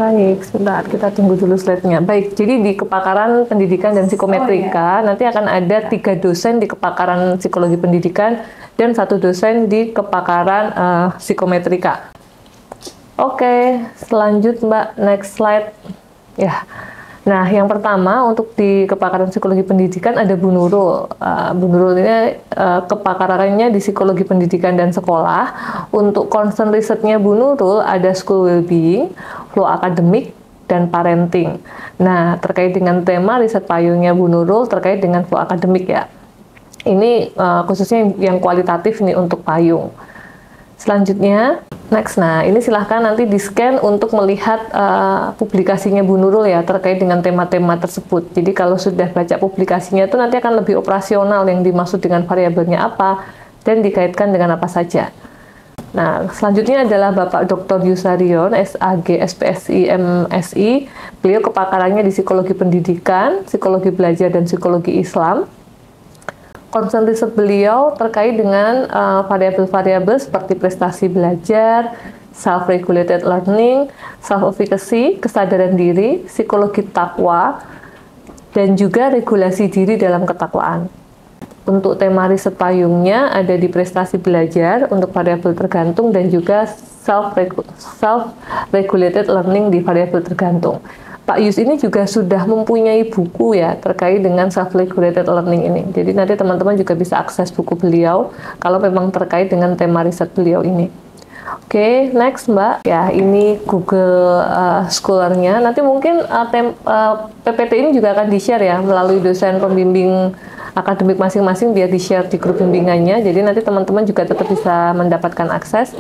Baik, sebentar kita tunggu dulu slide-nya. Baik, jadi di kepakaran pendidikan dan psikometrika nanti akan ada 3 dosen di kepakaran psikologi pendidikan dan 1 dosen di kepakaran psikometrika. Oke, selanjut Mbak, next slide. Ya, nah yang pertama untuk di kepakaran psikologi pendidikan ada Bu Nurul. Bu Nurul ini kepakarannya di psikologi pendidikan dan sekolah. Untuk concern risetnya Bu Nurul ada school well-being, flow akademik, dan parenting. Nah, terkait dengan tema riset payungnya Bu Nurul terkait dengan flow akademik ya. Ini khususnya yang kualitatif nih untuk payung. Selanjutnya, next. Nah, ini silahkan nanti di-scan untuk melihat publikasinya Bu Nurul ya, terkait dengan tema-tema tersebut. Jadi kalau sudah baca publikasinya itu nanti akan lebih operasional yang dimaksud dengan variabelnya apa, dan dikaitkan dengan apa saja. Nah, selanjutnya adalah Bapak Dr. Yusarion, SAG, SPSI, MSI. Beliau kepakarannya di psikologi pendidikan, psikologi belajar, dan psikologi Islam. Concern riset beliau terkait dengan variabel-variabel seperti prestasi belajar, self-regulated learning, self-efficacy, kesadaran diri, psikologi takwa, dan juga regulasi diri dalam ketakwaan. Untuk tema riset payungnya ada di prestasi belajar untuk variabel tergantung dan juga self-regulated learning di variabel tergantung. Pak Yus ini juga sudah mempunyai buku ya terkait dengan self-regulated learning ini. Jadi nanti teman-teman juga bisa akses buku beliau kalau memang terkait dengan tema riset beliau ini. Oke, next Mbak. Ya, ini Google Scholar-nya. Nanti mungkin PPT ini juga akan di-share ya melalui dosen pembimbing akademik masing-masing biar di-share di grup bimbingannya. Jadi nanti teman-teman juga tetap bisa mendapatkan akses.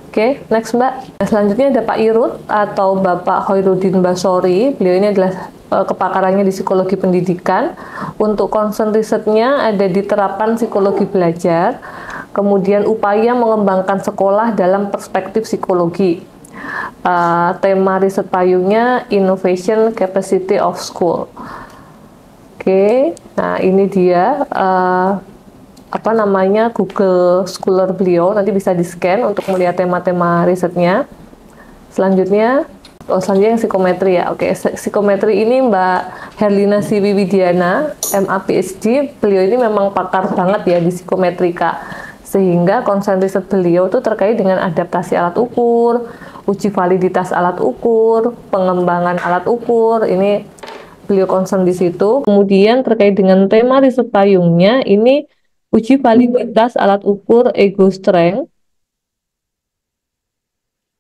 Oke, next Mbak. Selanjutnya ada Pak Irut atau Bapak Hoirudin Basori. Beliau ini adalah kepakarannya di psikologi pendidikan. Untuk concern risetnya ada di terapan psikologi belajar, kemudian upaya mengembangkan sekolah dalam perspektif psikologi. Tema riset payungnya Innovation Capacity of School. Oke, nah ini dia Google Scholar beliau, nanti bisa di-scan untuk melihat tema-tema risetnya. Selanjutnya yang psikometri ya. Oke, psikometri ini Mbak Herlina Siwiwidiana, MA PhD. Beliau ini memang pakar banget ya di psikometrika. Sehingga concern riset beliau itu terkait dengan adaptasi alat ukur, uji validitas alat ukur, pengembangan alat ukur. Ini beliau concern di situ. Kemudian terkait dengan tema riset payungnya ini uji validitas alat ukur ego strength,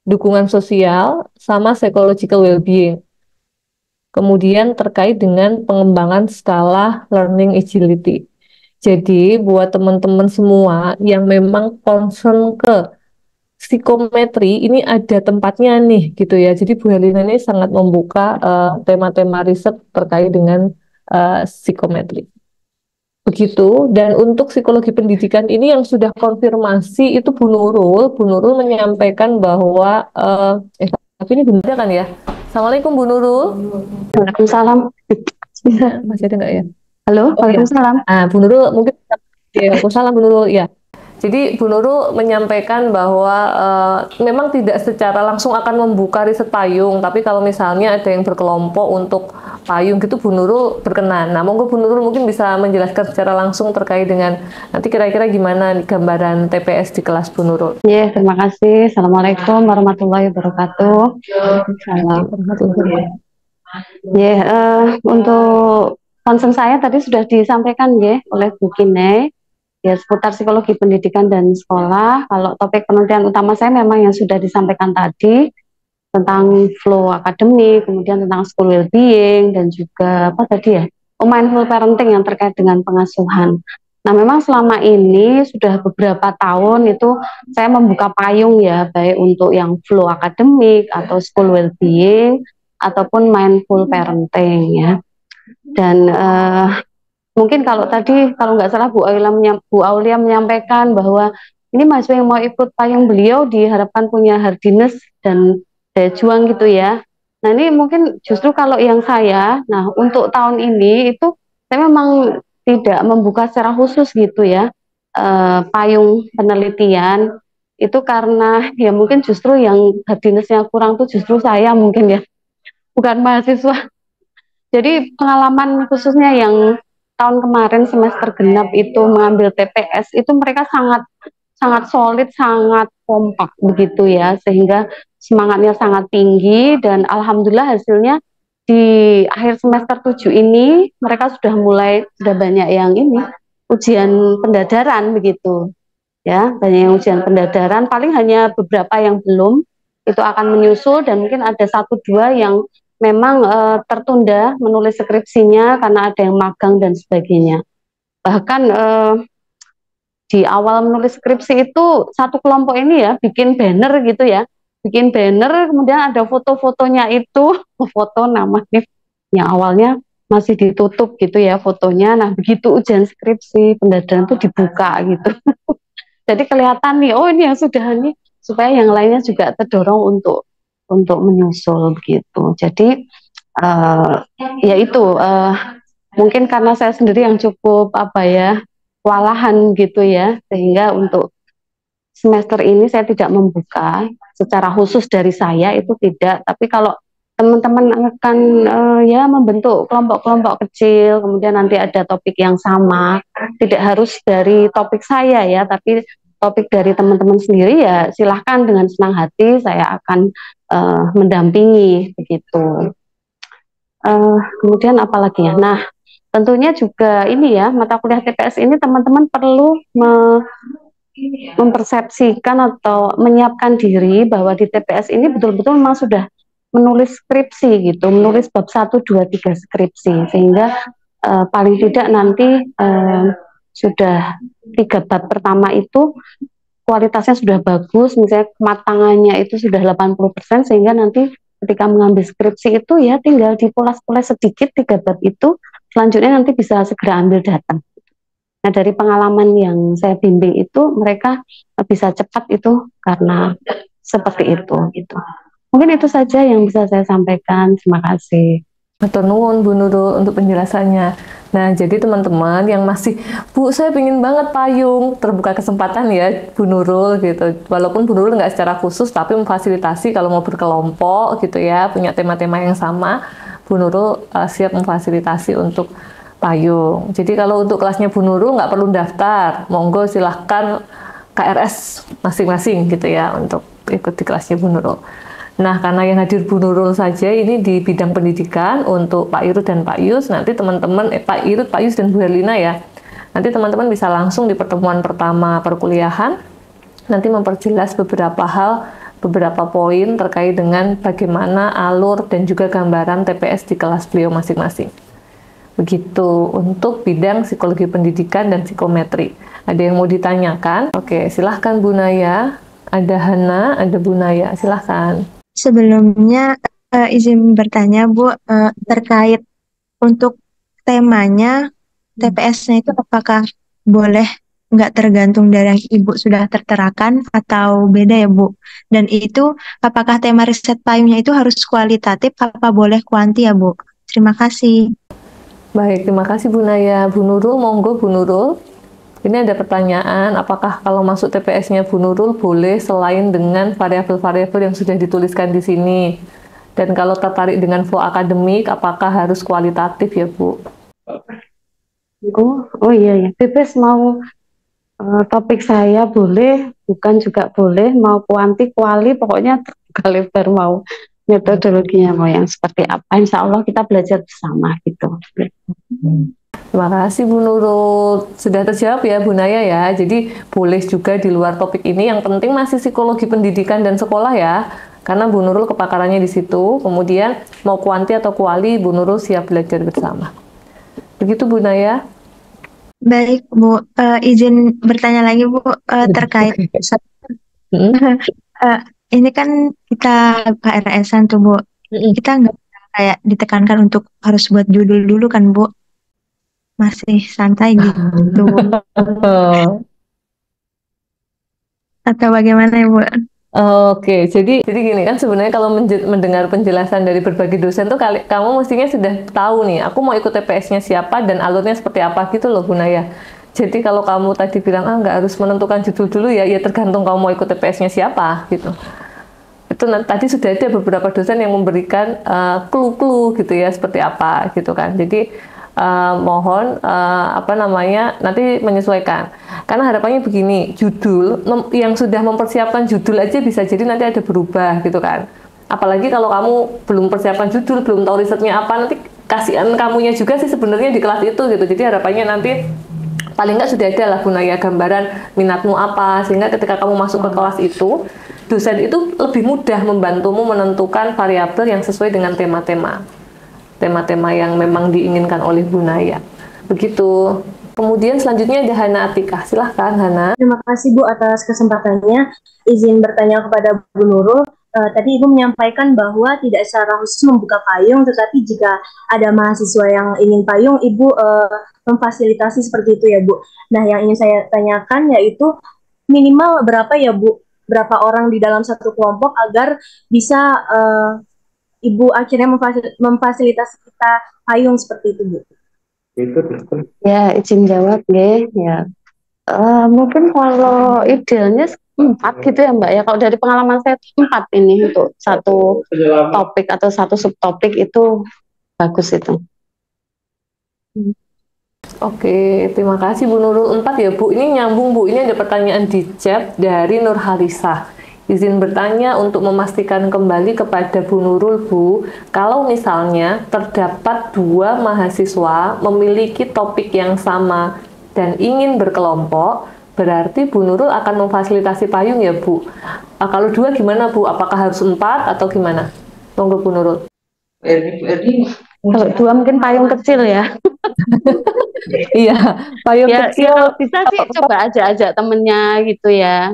dukungan sosial, sama psychological well-being. Kemudian terkait dengan pengembangan skala learning agility. Jadi buat teman-teman semua yang memang concern ke psikometri, ini ada tempatnya nih gitu ya. Jadi Bu Herlina ini sangat membuka tema-tema riset terkait dengan psikometri. Begitu, dan untuk psikologi pendidikan ini yang sudah konfirmasi itu Bu Nurul. Bu Nurul menyampaikan bahwa tapi ini benar kan ya? Assalamualaikum Bu Nurul. Waalaikumsalam. Masih ada nggak ya? Halo, waalaikumsalam. Ya. Bu Nurul mungkin ya, waalaikumsalam Bu Nurul ya. Jadi Bu Nurul menyampaikan bahwa memang tidak secara langsung akan membuka riset payung, tapi kalau misalnya ada yang berkelompok untuk payung gitu Bu Nurul berkenan. Nah, monggo Bu Nurul mungkin bisa menjelaskan secara langsung terkait dengan nanti kira-kira gimana gambaran TPS di kelas Bu Nurul. Ya, terima kasih. Assalamualaikum warahmatullahi wabarakatuh. Ya, untuk concern saya tadi sudah disampaikan ya oleh Bu Kine. Ya, seputar psikologi pendidikan dan sekolah. Kalau topik penelitian utama saya memang yang sudah disampaikan tadi tentang flow akademik, kemudian tentang school well-being, dan juga apa tadi ya, mindful parenting yang terkait dengan pengasuhan. Nah, memang selama ini sudah beberapa tahun itu saya membuka payung ya, baik untuk yang flow akademik atau school well-being ataupun mindful parenting ya. Dan mungkin kalau tadi kalau nggak salah Bu Aulia menyampaikan bahwa ini mahasiswa yang mau ikut payung beliau diharapkan punya hardiness dan daya juang gitu ya. Nah, ini mungkin justru kalau yang saya, nah untuk tahun ini itu saya memang tidak membuka secara khusus gitu ya payung penelitian Itu karena ya mungkin justru yang hardiness-nya kurang tuh justru saya mungkin ya, bukan mahasiswa. Jadi pengalaman khususnya yang tahun kemarin semester genap itu mengambil TPS itu mereka sangat sangat solid, sangat kompak begitu ya, sehingga semangatnya sangat tinggi dan alhamdulillah hasilnya di akhir semester 7 ini mereka sudah banyak yang ini ujian pendadaran begitu ya, banyak yang ujian pendadaran, paling hanya beberapa yang belum, itu akan menyusul dan mungkin ada satu dua yang memang tertunda menulis skripsinya karena ada yang magang dan sebagainya. Bahkan di awal menulis skripsi itu satu kelompok ini ya bikin banner gitu ya, bikin banner kemudian ada foto-fotonya itu foto namanya yang awalnya masih ditutup gitu ya fotonya. Nah begitu ujian skripsi pendadaran itu dibuka gitu. Jadi kelihatan nih, oh ini yang sudah nih, supaya yang lainnya juga terdorong untuk menyusul begitu. Jadi uh, ya itu mungkin karena saya sendiri yang cukup apa ya kewalahan gitu ya, sehingga untuk semester ini saya tidak membuka secara khusus dari saya itu tidak. Tapi kalau teman-teman akan ya membentuk kelompok-kelompok kecil, kemudian nanti ada topik yang sama, tidak harus dari topik saya ya, tapi topik dari teman-teman sendiri ya silahkan dengan senang hati saya akan mendampingi begitu. Kemudian apalagi ya, nah tentunya juga ini ya mata kuliah TPS ini teman-teman perlu mempersepsikan atau menyiapkan diri bahwa di TPS ini betul-betul memang sudah menulis skripsi gitu, menulis bab 1, 2, 3 skripsi, sehingga paling tidak nanti sudah 3 bab pertama itu kualitasnya sudah bagus, misalnya kematangannya itu sudah 80%, sehingga nanti ketika mengambil skripsi itu ya tinggal dipoles-poles sedikit 3 bab itu, selanjutnya nanti bisa segera ambil data. Nah dari pengalaman yang saya bimbing itu mereka bisa cepat itu karena seperti itu gitu. Mungkin itu saja yang bisa saya sampaikan. Terima kasih. Matur nuwun Bu Nurul untuk penjelasannya. Nah, jadi teman-teman yang masih, Bu, saya pengen banget payung, terbuka kesempatan ya Bu Nurul gitu. Walaupun Bu Nurul nggak secara khusus, tapi memfasilitasi kalau mau berkelompok gitu ya, punya tema-tema yang sama, Bu Nurul siap memfasilitasi untuk payung. Jadi kalau untuk kelasnya Bu Nurul nggak perlu daftar, monggo silahkan KRS masing-masing gitu ya untuk ikut di kelasnya Bu Nurul. Nah, karena yang hadir Bu Nurul saja ini di bidang pendidikan untuk Pak Irut dan Pak Yus, nanti teman-teman, Pak Irut, Pak Yus, dan Bu Herlina ya, nanti teman-teman bisa langsung di pertemuan pertama perkuliahan, nanti memperjelas beberapa hal, beberapa poin terkait dengan bagaimana alur dan juga gambaran TPS di kelas beliau masing-masing. Begitu untuk bidang psikologi pendidikan dan psikometri. Ada yang mau ditanyakan? Oke, silahkan Bu Naya. Ada Hana, ada Bu Naya, silahkan. Sebelumnya izin bertanya Bu, terkait untuk temanya TPS-nya itu apakah boleh nggak tergantung dari yang Ibu sudah terterakan atau beda ya Bu? Dan itu apakah tema riset payungnya itu harus kualitatif apa boleh kuanti ya Bu? Terima kasih. Baik, terima kasih Bu Naya. Bu Nurul, monggo Bu Nurul. Ini ada pertanyaan, apakah kalau masuk TPS-nya Bu Nurul boleh selain dengan variabel-variabel yang sudah dituliskan di sini? Dan kalau tertarik dengan flow akademik, apakah harus kualitatif ya Bu? Oh iya ya, bebas mau topik saya boleh, bukan juga boleh, mau kuanti, kuali, pokoknya terbuka lebar mau metodologinya mau yang seperti apa. Insya Allah kita belajar bersama gitu. Terima kasih Bu Nurul. Sudah terjawab ya Bu Naya ya. Jadi boleh juga di luar topik ini. Yang penting masih psikologi pendidikan dan sekolah ya. Karena Bu Nurul kepakarannya di situ. Kemudian mau kuanti atau kuali, Bu Nurul siap belajar bersama. Begitu Bu Naya. Baik Bu, izin bertanya lagi Bu terkait ini kan kita KRS-an tuh Bu. Kita nggak kayak ditekankan untuk harus buat judul dulu kan Bu. Masih santai gitu. Atau bagaimana ya Bu? Oke, jadi gini kan sebenarnya kalau mendengar penjelasan dari berbagai dosen tuh kamu mestinya sudah tahu nih, aku mau ikut TPS-nya siapa dan alurnya seperti apa gitu loh Bu Naya. Jadi kalau kamu tadi bilang nggak harus menentukan judul dulu ya, ya tergantung kamu mau ikut TPS-nya siapa gitu. Itu tadi sudah ada beberapa dosen yang memberikan clue-clue gitu ya seperti apa gitu kan. Jadi mohon apa namanya nanti menyesuaikan. Karena harapannya begini, judul yang sudah mempersiapkan judul aja bisa jadi nanti ada berubah gitu kan. Apalagi kalau kamu belum persiapkan judul, belum tahu risetnya apa, nanti kasihan kamunya juga sih sebenarnya di kelas itu gitu. Jadi harapannya nanti paling nggak sudah ada lah Bunaya gambaran minatmu apa, sehingga ketika kamu masuk ke kelas itu, dosen itu lebih mudah membantumu menentukan variabel yang sesuai dengan tema-tema yang memang diinginkan oleh Bunaya. Begitu. Kemudian selanjutnya ada Hana Atika. Silahkan Hana. Terima kasih Bu atas kesempatannya. Izin bertanya kepada Bu Nurul. Tadi Ibu menyampaikan bahwa tidak secara khusus membuka payung, tetapi jika ada mahasiswa yang ingin payung, Ibu memfasilitasi seperti itu ya Bu. Nah, yang ingin saya tanyakan yaitu minimal berapa ya Bu? Berapa orang di dalam satu kelompok agar bisa Ibu akhirnya memfasilitasi kita payung seperti itu Bu? Ya, izin jawab nggih ya. Mungkin kalau idealnya 4 gitu ya Mbak ya. Kalau dari pengalaman saya 4 ini untuk satu topik atau satu subtopik itu bagus itu. Oke, terima kasih Bu Nurul. 4 ya Bu, ini nyambung Bu. Ini ada pertanyaan di chat dari Nur Halisa. Izin bertanya untuk memastikan kembali kepada Bu Nurul Bu, kalau misalnya terdapat 2 mahasiswa memiliki topik yang sama dan ingin berkelompok, berarti Bu Nurul akan memfasilitasi payung ya Bu. Kalau 2 gimana Bu? Apakah harus 4 atau gimana? Monggo Bu Nurul. Kalau 2 mungkin payung kecil ya. Iya, payung Ya, kecil. ya kalau bisa sih coba ajak temennya gitu ya.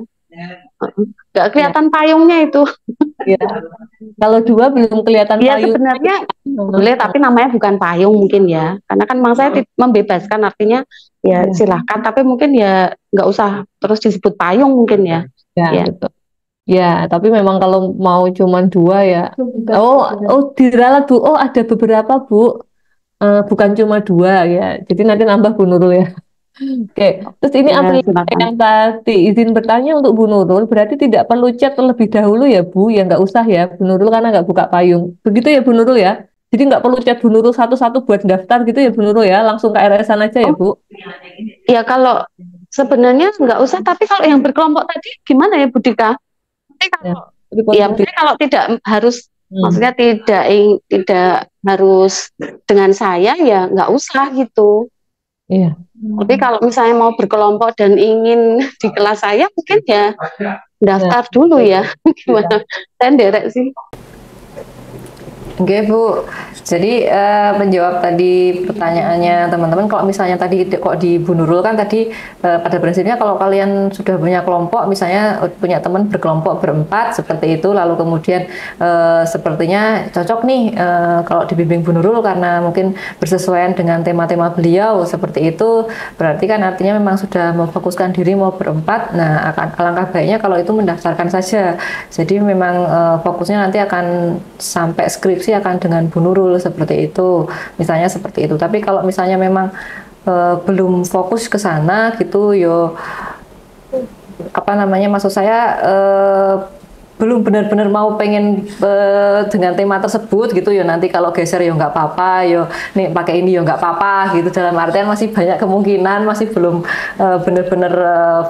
Nggak kelihatan payungnya itu. Ya. Kalau 2 belum kelihatan Ya payung. sebenarnya boleh, tapi namanya bukan payung mungkin ya. Karena kan memang saya membebaskan, artinya ya silahkan. Tapi mungkin ya nggak usah terus disebut payung mungkin ya. Ya, betul. Ya, tapi memang kalau mau cuman 2 ya. Oh, diralat Bu. Oh, ada beberapa Bu. Bukan cuma 2 ya. Jadi nanti nambah Bu Nurul ya. Oke, terus ini Ya, April silakan. yang tadi izin bertanya untuk Bu Nurul, berarti tidak perlu chat terlebih dahulu ya Bu, ya nggak usah ya Bu Nurul karena nggak buka payung. Begitu ya Bu Nurul ya? Jadi nggak perlu chat Bu Nurul satu-satu buat daftar gitu ya Bu Nurul ya, langsung ke RS-an aja ya Bu. Ya kalau sebenarnya nggak usah, tapi kalau yang berkelompok tadi gimana ya Bu Dika? Nanti kalau, ya mungkin kalau tidak harus, maksudnya tidak harus dengan saya ya nggak usah gitu. Iya. Tapi kalau misalnya mau berkelompok dan ingin di kelas saya, mungkin ya daftar dulu ya. Gimana? Saya nderek sih. Oke Bu, jadi menjawab tadi pertanyaannya teman-teman, kalau misalnya tadi kok di Bu Nurul kan tadi pada prinsipnya kalau kalian sudah punya kelompok, misalnya punya teman berkelompok berempat seperti itu, lalu kemudian sepertinya cocok nih kalau dibimbing Bu Nurul karena mungkin bersesuaian dengan tema-tema beliau seperti itu, berarti kan artinya memang sudah memfokuskan diri mau berempat. Nah, alangkah baiknya kalau itu mendaftarkan saja. Jadi memang fokusnya nanti akan sampai skripsi akan dengan Bu Nurul seperti itu, misalnya seperti itu. Tapi kalau misalnya memang belum fokus ke sana gitu, yo apa namanya, maksud saya belum benar-benar mau pengen dengan tema tersebut gitu ya, nanti kalau geser ya nggak apa-apa, yo nih pakai ini ya nggak apa-apa gitu, dalam artian masih banyak kemungkinan, masih belum benar-benar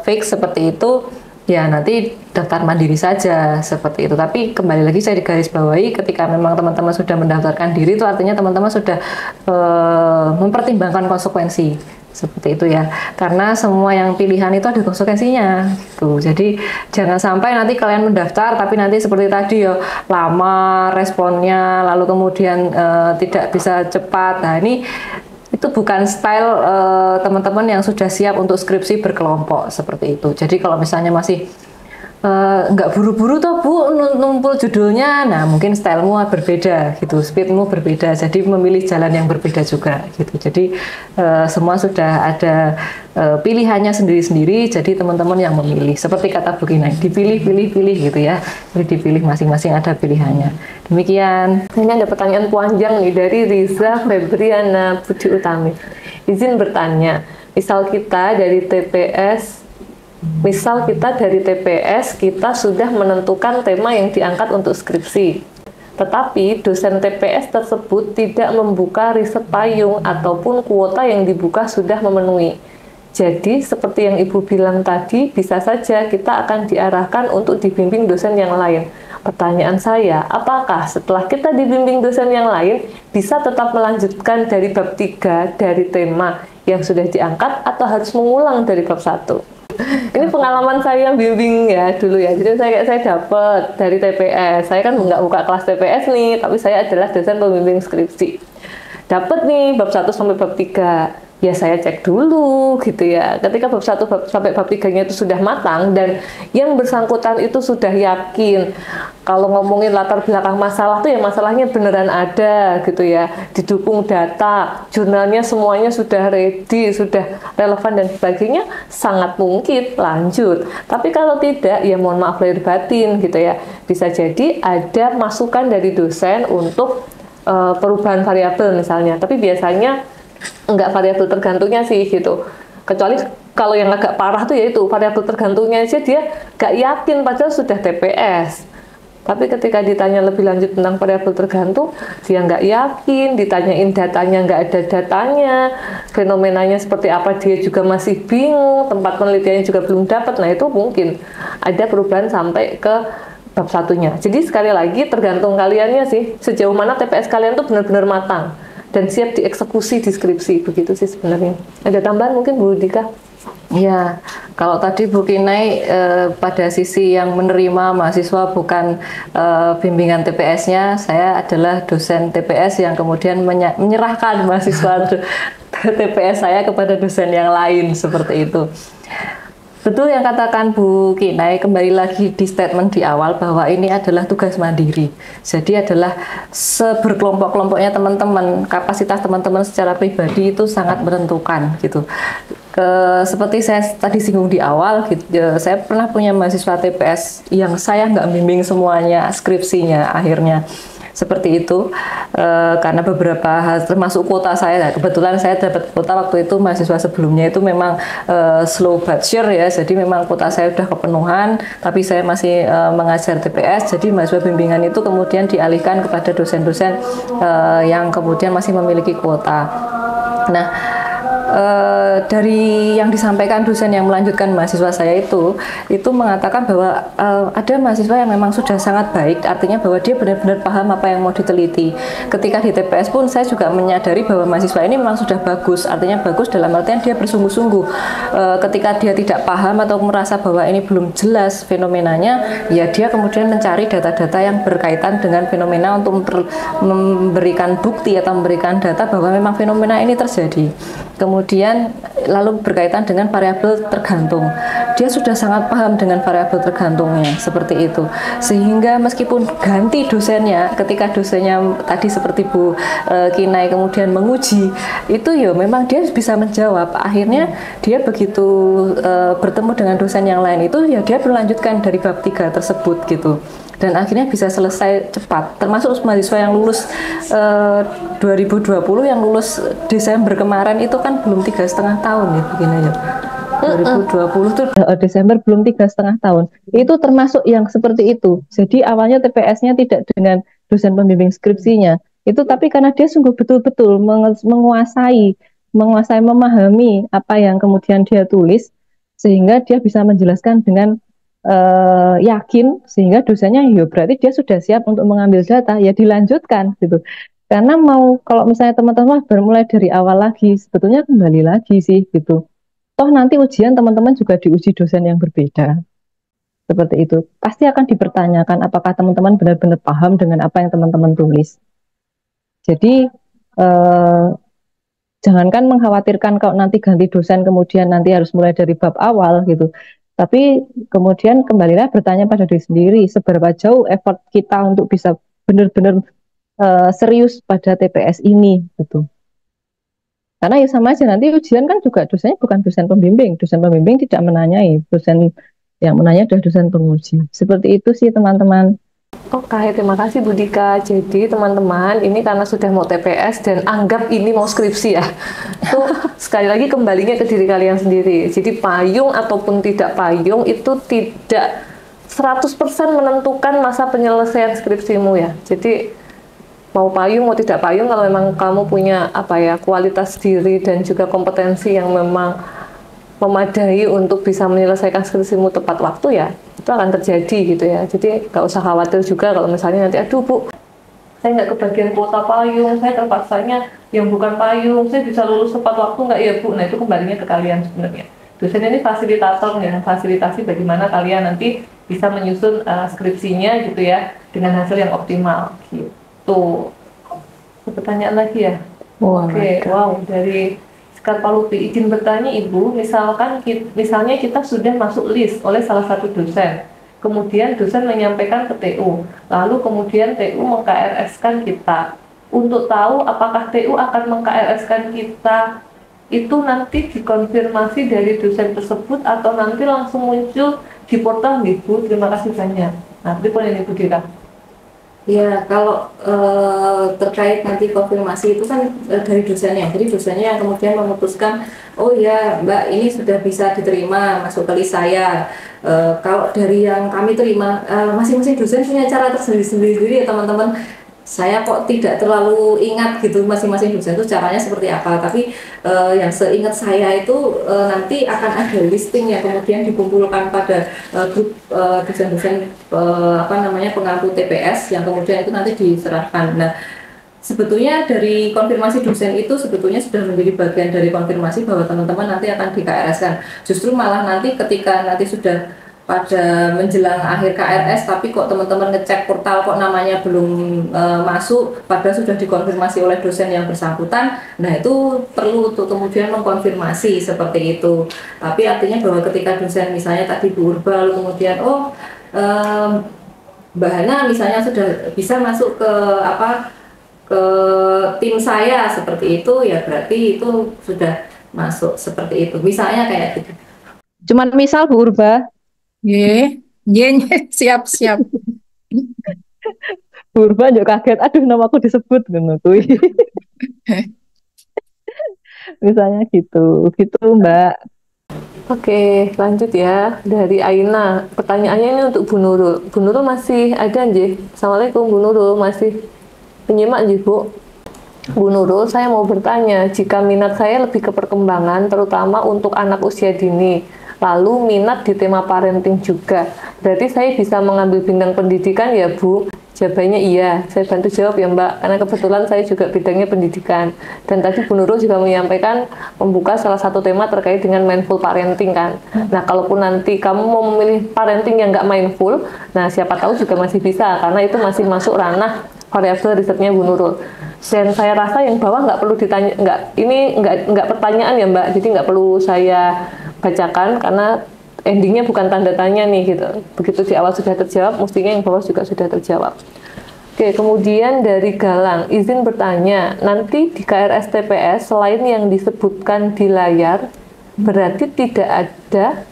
fix seperti itu. Ya nanti daftar mandiri saja seperti itu. Tapi kembali lagi saya digarisbawahi, ketika memang teman-teman sudah mendaftarkan diri itu artinya teman-teman sudah mempertimbangkan konsekuensi seperti itu ya. Karena semua yang pilihan itu ada konsekuensinya gitu. Jadi jangan sampai nanti kalian mendaftar tapi nanti seperti tadi ya lama responnya, lalu kemudian tidak bisa cepat. Nah ini itu bukan style teman-teman yang sudah siap untuk skripsi berkelompok seperti itu. Jadi kalau misalnya masih nggak buru-buru toh Bu numpul judulnya, nah mungkin stylemu berbeda gitu, speedmu berbeda, jadi memilih jalan yang berbeda juga gitu. Jadi semua sudah ada pilihannya sendiri-sendiri, jadi teman-teman yang memilih. Seperti kata Bu Kina, dipilih-pilih-pilih gitu ya, jadi dipilih masing-masing ada pilihannya. Demikian. Ini ada pertanyaan panjang nih dari Riza Febriana Budi Utami. Izin bertanya, Misal kita dari TPS, kita sudah menentukan tema yang diangkat untuk skripsi. Tetapi dosen TPS tersebut tidak membuka riset payung ataupun kuota yang dibuka sudah memenuhi. Jadi seperti yang Ibu bilang tadi, bisa saja kita akan diarahkan untuk dibimbing dosen yang lain. Pertanyaan saya, apakah setelah kita dibimbing dosen yang lain, bisa tetap melanjutkan dari bab 3 dari tema yang sudah diangkat atau harus mengulang dari bab 1? Ini pengalaman saya bimbing ya dulu ya. Jadi saya dapat dari TPS. Saya kan nggak buka kelas TPS nih, tapi saya adalah dosen pembimbing skripsi. Dapat nih bab 1 sampai bab 3. Ya saya cek dulu gitu ya. Ketika bab 1 sampai bab 3-nya itu sudah matang dan yang bersangkutan itu sudah yakin kalau ngomongin latar belakang masalah tuh ya masalahnya beneran ada gitu ya, didukung data, jurnalnya semuanya sudah ready, sudah relevan dan sebagainya, sangat mungkin lanjut. Tapi kalau tidak, ya mohon maaf lahir batin gitu ya. Bisa jadi ada masukan dari dosen untuk perubahan variabel misalnya, tapi biasanya enggak variabel tergantungnya sih gitu. Kecuali kalau yang agak parah tuh yaitu variabel tergantungnya aja dia gak yakin padahal sudah TPS. Tapi ketika ditanya lebih lanjut tentang variabel tergantung, dia nggak yakin, ditanyain datanya nggak ada datanya, fenomenanya seperti apa dia juga masih bingung, tempat penelitiannya juga belum dapat. Nah itu mungkin ada perubahan sampai ke bab 1-nya. Jadi sekali lagi tergantung kaliannya sih, sejauh mana TPS kalian tuh benar-benar matang dan siap dieksekusi di skripsi, begitu sih sebenarnya. Ada tambahan mungkin Bu Dika? Ya, kalau tadi Bu Kinai pada sisi yang menerima mahasiswa bukan bimbingan TPS-nya, saya adalah dosen TPS yang kemudian menyerahkan mahasiswa TPS saya kepada dosen yang lain, seperti itu. Betul yang katakan Bu Kinai, kembali lagi di statement di awal bahwa ini adalah tugas mandiri. Jadi adalah seberkelompok-kelompoknya teman-teman, kapasitas teman-teman secara pribadi itu sangat menentukan gitu. Seperti saya tadi singgung di awal, gitu, saya pernah punya mahasiswa TPS yang saya nggak bimbing semuanya skripsinya akhirnya. Seperti itu, karena beberapa hal termasuk kuota saya, kebetulan saya dapat kuota waktu itu mahasiswa sebelumnya itu memang slow but sure ya, jadi memang kuota saya sudah kepenuhan, tapi saya masih mengajar TPS, jadi mahasiswa bimbingan itu kemudian dialihkan kepada dosen-dosen yang kemudian masih memiliki kuota. Nah, dari yang disampaikan dosen yang melanjutkan mahasiswa saya itu mengatakan bahwa ada mahasiswa yang memang sudah sangat baik, artinya bahwa dia benar-benar paham apa yang mau diteliti. Ketika di TPS pun saya juga menyadari bahwa mahasiswa ini memang sudah bagus, artinya bagus dalam artian dia bersungguh-sungguh. Ketika dia tidak paham atau merasa bahwa ini belum jelas fenomenanya, ya dia kemudian mencari data-data yang berkaitan dengan fenomena untuk memberikan bukti atau memberikan data bahwa memang fenomena ini terjadi. Kemudian lalu berkaitan dengan variabel tergantung, dia sudah sangat paham dengan variabel tergantungnya seperti itu, sehingga meskipun ganti dosennya, ketika dosennya tadi seperti Bu Kinai kemudian menguji itu, ya memang dia bisa menjawab. Akhirnya dia begitu bertemu dengan dosen yang lain itu, ya dia melanjutkan dari bab 3 tersebut gitu. Dan akhirnya bisa selesai cepat, termasuk mahasiswa yang lulus 2020 yang lulus Desember kemarin itu kan belum 3,5 tahun ya begini ya. 2020 tuh Desember belum 3,5 tahun. Itu termasuk yang seperti itu. Jadi awalnya TPS-nya tidak dengan dosen pembimbing skripsinya. Itu tapi karena dia sungguh betul-betul menguasai, memahami apa yang kemudian dia tulis, sehingga dia bisa menjelaskan dengan yakin, sehingga dosennya ya berarti dia sudah siap untuk mengambil data, ya dilanjutkan gitu. Karena kalau misalnya teman-teman bermulai dari awal lagi, sebetulnya kembali lagi sih gitu. Toh nanti ujian teman-teman juga diuji dosen yang berbeda. Seperti itu. Pasti akan dipertanyakan apakah teman-teman benar-benar paham dengan apa yang teman-teman tulis. Jadi jangankan mengkhawatirkan kalau nanti ganti dosen kemudian nanti harus mulai dari bab awal gitu. Tapi kemudian kembalilah bertanya pada diri sendiri, seberapa jauh effort kita untuk bisa benar-benar serius pada TPS ini gitu. Karena ya sama aja nanti ujian kan juga dosennya bukan dosen pembimbing tidak menanyai, dosen yang menanya adalah dosen penguji. Seperti itu sih teman-teman. Oke, terima kasih Bu Dika. Jadi teman-teman, ini karena sudah mau TPS dan anggap ini mau skripsi ya. Tuh sekali lagi kembalinya ke diri kalian sendiri. Jadi payung ataupun tidak payung itu tidak 100% menentukan masa penyelesaian skripsimu ya. Jadi mau payung mau tidak payung, kalau memang kamu punya kualitas diri dan juga kompetensi yang memang memadai untuk bisa menyelesaikan skripsimu tepat waktu ya, itu akan terjadi gitu ya. Jadi nggak usah khawatir juga kalau misalnya nanti aduh Bu, saya nggak kebagian kuota payung, saya terpaksanya yang bukan payung, saya bisa lulus tepat waktu nggak ya Bu? Nah itu kembalinya ke kalian sebenarnya. Dosen ini fasilitator yang fasilitasi bagaimana kalian nanti bisa menyusun skripsinya gitu ya dengan hasil yang optimal gitu. Pertanyaan lagi ya? Oke, wow, dari Palupi, izin bertanya Ibu, misalnya kita sudah masuk list oleh salah satu dosen, kemudian dosen menyampaikan ke TU, lalu kemudian TU meng-KRS-kan kita. Untuk tahu apakah TU akan meng-KRS-kan kita, itu nanti dikonfirmasi dari dosen tersebut atau nanti langsung muncul di portal Ibu. Terima kasih banyak. Nah, pripun ini Ibu Dika? Ya, kalau terkait nanti konfirmasi itu kan dari dosennya. Jadi dosennya yang kemudian memutuskan, oh ya Mbak ini sudah bisa diterima masuk ke list saya. Kalau dari yang kami terima, masing-masing dosen punya cara tersendiri-sendiri ya teman-teman. Saya kok tidak terlalu ingat gitu masing-masing dosen itu caranya seperti apa. Tapi yang seingat saya itu nanti akan ada listing yang kemudian dikumpulkan pada grup dosen-dosen pengampu TPS yang kemudian itu nanti diserahkan. Nah, sebetulnya dari konfirmasi dosen itu sebetulnya sudah menjadi bagian dari konfirmasi bahwa teman-teman nanti akan di KRS-kan. Justru malah nanti ketika nanti sudah pada menjelang akhir KRS tapi kok teman-teman ngecek portal kok namanya belum masuk padahal sudah dikonfirmasi oleh dosen yang bersangkutan, nah itu perlu untuk kemudian mengkonfirmasi seperti itu. Tapi artinya bahwa ketika dosen misalnya tadi Bu Urba kemudian Mbak Hana misalnya sudah bisa masuk ke tim saya seperti itu, ya berarti itu sudah masuk seperti itu misalnya kayak gitu. Cuman misal Bu Urba. Siap. Urban juga kaget, aduh namaku disebut gitu. Misalnya gitu Mbak. Oke, lanjut ya. Dari Aina, pertanyaannya ini untuk Bu Nurul. Bu Nurul masih ada nggih? Assalamualaikum Bu Nurul, masih penyimak nggih Bu? Bu Nurul, saya mau bertanya, jika minat saya lebih ke perkembangan, terutama untuk anak usia dini, lalu minat di tema parenting juga, berarti saya bisa mengambil bidang pendidikan ya Bu? Jawabannya iya, saya bantu jawab ya Mbak, karena kebetulan saya juga bidangnya pendidikan. Dan tadi Bu Nurul juga menyampaikan membuka salah satu tema terkait dengan mindful parenting kan. Nah, kalaupun nanti kamu mau memilih parenting yang nggak mindful, nah siapa tahu juga masih bisa, karena itu masih masuk ranah variabel risetnya Bu Nurul. Dan saya rasa yang bawah nggak perlu ditanya, nggak pertanyaan ya Mbak, jadi nggak perlu saya bacakan karena endingnya bukan tanda tanya nih gitu. Begitu di awal sudah terjawab, mestinya yang bawah juga sudah terjawab. Oke, kemudian dari Galang, izin bertanya, nanti di KRS TPS selain yang disebutkan di layar, berarti tidak ada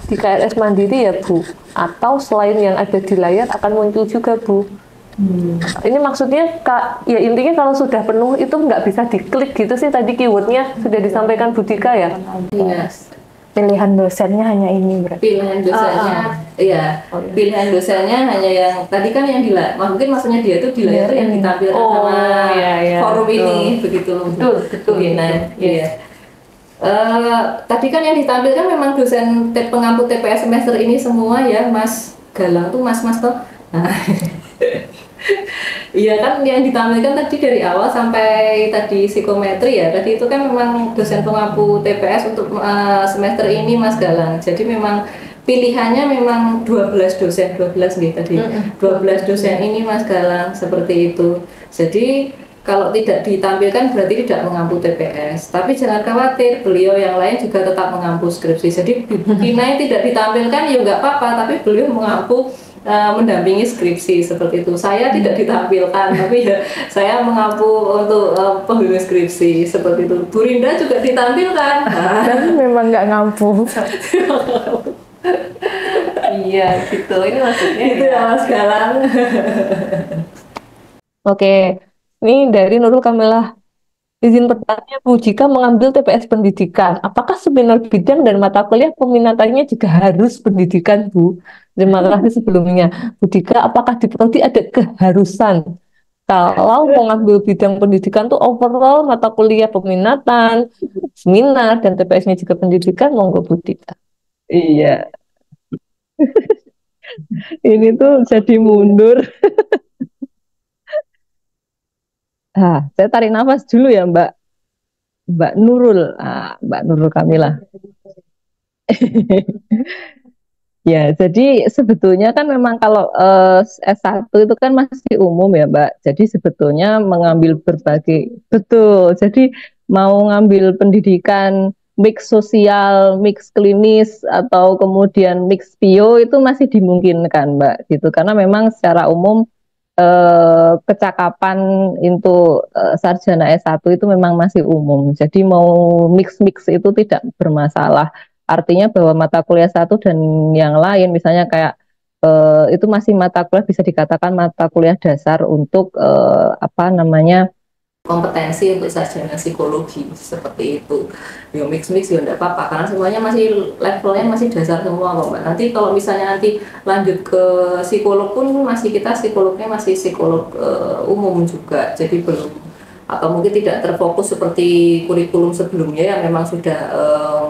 di KRS Mandiri ya Bu? Atau selain yang ada di layar akan muncul juga Bu? Ini maksudnya ya intinya kalau sudah penuh itu nggak bisa diklik gitu sih, tadi keywordnya sudah disampaikan Bu Dika ya? Yes. Pilihan dosennya hanya ini berarti. Pilihan dosennya, iya. Pilihan dosennya hanya yang tadi kan yang mungkin maksudnya dia tuh di layar yang ditampilkan sama forum ini begitu. Betul. Iya. Tadi kan yang ditampilkan memang dosen pengampu TPS semester ini semua ya, Mas Galang tuh mas toh. Nah. Iya kan yang ditampilkan tadi dari awal sampai tadi psikometri ya, tadi itu kan memang dosen pengampu TPS untuk semester ini Mas Galang. Jadi memang pilihannya memang 12 dosen, 12 nih tadi. 12 dosen ini Mas Galang seperti itu. Jadi kalau tidak ditampilkan berarti tidak mengampu TPS. Tapi jangan khawatir, beliau yang lain juga tetap mengampu skripsi. Jadi Kinai tidak ditampilkan ya nggak apa-apa, tapi beliau mengampu mendampingi skripsi seperti itu. Saya tidak ditampilkan, tapi ya saya mengampu untuk pembimbing skripsi seperti itu. Bu Rinda juga ditampilkan. Dan memang nggak ngampu. Iya, gitu. Ini maksudnya gitu ya, Mas Galang. Oke, ini dari Nurul Kamilah. Izin bertanya, Bu, jika mengambil TPS pendidikan, apakah seminar bidang dan mata kuliah peminatannya juga harus pendidikan, Bu? Terima kasih sebelumnya. Bu Dika, apakah di prodi ada keharusan? Kalau mau ngambil bidang pendidikan tuh overall mata kuliah peminatan, seminar, dan TPS-nya juga pendidikan, monggo Bu Dika. Iya, ini tuh jadi mundur. Saya tarik nafas dulu ya, Mbak Nurul. Mbak Nurul Kamilah. Ya, jadi sebetulnya kan memang kalau S1 itu kan masih umum ya, Mbak. Jadi sebetulnya mengambil berbagai, betul. Jadi mau ngambil pendidikan mix sosial, mix klinis, atau kemudian mix bio itu masih dimungkinkan, Mbak. Gitu. Karena memang secara umum kecakapan untuk sarjana S1 itu memang masih umum. Jadi mau mix-mix itu tidak bermasalah. Artinya bahwa mata kuliah satu dan yang lain, misalnya kayak itu masih mata kuliah bisa dikatakan mata kuliah dasar untuk apa namanya Kompetensi untuk sarjana psikologi seperti itu. Ya mix ya enggak apa-apa karena semuanya masih levelnya masih dasar semua kok Mbak. Nanti kalau misalnya nanti lanjut ke psikolog pun masih kita psikolognya masih psikolog umum juga. Jadi belum atau mungkin tidak terfokus seperti kurikulum sebelumnya yang memang sudah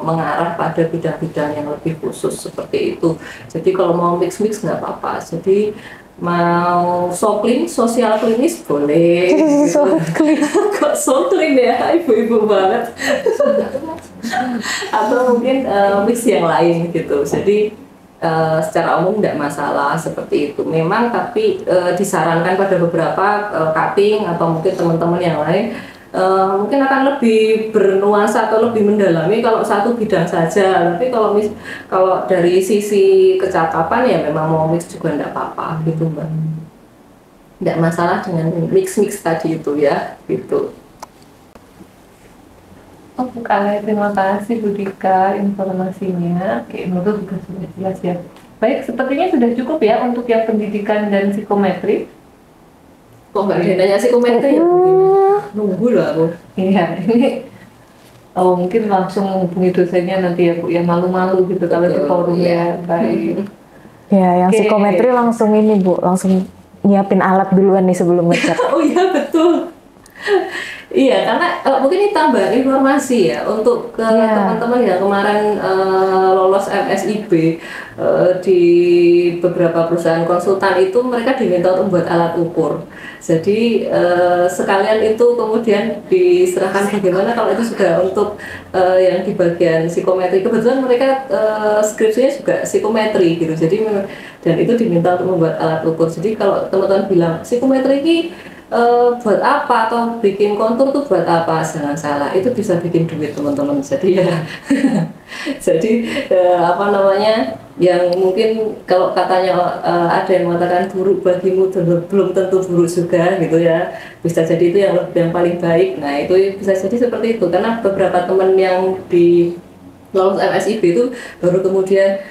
mengarah pada bidang-bidang yang lebih khusus seperti itu. Jadi kalau mau mix nggak apa-apa. Jadi mau sokling sosial klinis boleh kok sokling ya ibu-ibu banget atau mungkin mix yang lain gitu. Jadi secara umum tidak masalah seperti itu memang, tapi disarankan pada beberapa cutting atau mungkin teman-teman yang lain mungkin akan lebih bernuansa atau lebih mendalami kalau satu bidang saja. Tapi kalau dari sisi kecakapan ya memang mau mix juga tidak apa-apa gitu Mbak. Tidak masalah dengan mix tadi itu ya gitu. Oke, terima kasih Bu Dika informasinya. Oke, menurut juga sudah jelas ya. Baik, sepertinya sudah cukup ya untuk yang pendidikan dan psikometri. Kok nggak ada yang nanya psikometri ya? Nunggu loh aku. Iya, ini mungkin langsung menghubungi dosennya nanti ya Bu, ya malu-malu gitu kalau di forum ya. Baik. Ya, yang Oke. psikometri langsung ini Bu, langsung nyiapin alat duluan nih sebelum ngecek. Oh iya betul. Iya, karena mungkin ini tambah informasi ya untuk ke teman-teman yang kemarin lolos MSIB di beberapa perusahaan konsultan itu mereka diminta untuk membuat alat ukur. Jadi sekalian itu kemudian diserahkan bagaimana kalau itu sudah untuk yang di bagian psikometri. Kebetulan mereka skripsinya juga psikometri gitu. Jadi dan itu diminta untuk membuat alat ukur. Jadi kalau teman-teman bilang psikometri ini buat apa atau bikin kontur tuh buat apa, jangan salah, itu bisa bikin duit teman-teman. Jadi ya jadi apa namanya yang mungkin kalau katanya ada yang mengatakan buruk bagimu belum tentu buruk juga gitu ya, bisa jadi itu yang paling baik. Nah itu bisa jadi seperti itu karena beberapa teman yang di lolos MSIB itu baru kemudian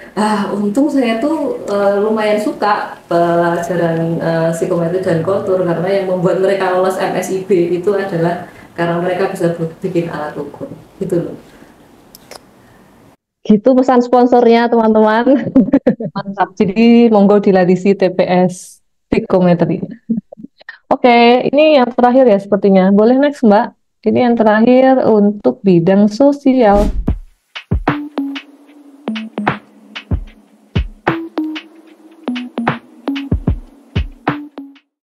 untung saya tuh lumayan suka pelajaran psikometri dan kontur karena yang membuat mereka lolos MSIB itu adalah karena mereka bisa bikin alat ukur gitu loh. gitu pesan sponsornya teman-teman. Mantap. Jadi monggo diladisi TPS psikometri. Oke, ini yang terakhir ya sepertinya. Boleh next Mbak. Ini yang terakhir untuk bidang sosial.